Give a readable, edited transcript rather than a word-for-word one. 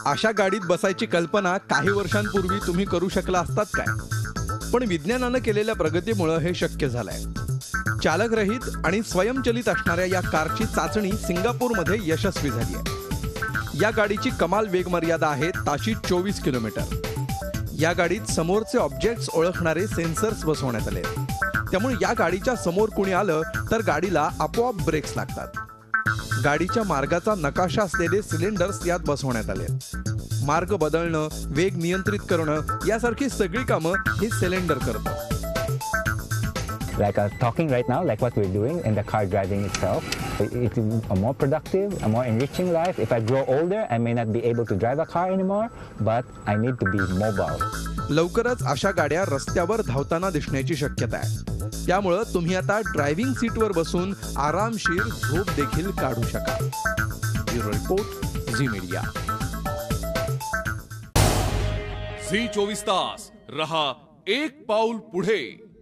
अशा गाडीत बसायची कल्पना काही वर्षांपूर्वी तुम्ही करू शकला असतात काय? पण विज्ञानानं केलेल्या प्रगतीमुळे हे शक्य झालंय. चालकरहित आणि स्वयंचलित असणाऱ्या या कारची चाचणी सिंगापूरमध्ये यशस्वी झाली आहे. या गाडीची कमाल वेगमर्यादा आहे ताशी 24 किलोमीटर. या गाडीत समोरचे ऑब्जेक्ट्स ओळखणारे सेन्सर्स बसवण्यात आले. त्यामुळे या गाडीच्या समोर कुणी आलं तर गाडीला आपोआप ब्रेक्स लागतात. गाडीच्या मार्गाचा नकाशा असलेले सिलेंडर्स यात बसवण्यात आले. मार्ग बदलणं, वेग नियंत्रित करणं यासारखी सगळी कामं हे सिलेंडर करतं. Like talking right now, like what we're doing, and the car driving itself, it's a more productive, a more enriching life. If I grow older, I may not be able to drive a car anymore, but I need to be mobile. लवकरच अशा गाड्या रस्त्यावर धावताना दिसण्याची शक्यता आहे. त्यामुळं तुम्ही आता ड्रायव्हिंग सीटवर बसून आरामशीर झोप देखील काढू शकाल. Bureau report, Zee media. Zee 24 तास रहा एक पाऊल पुढे.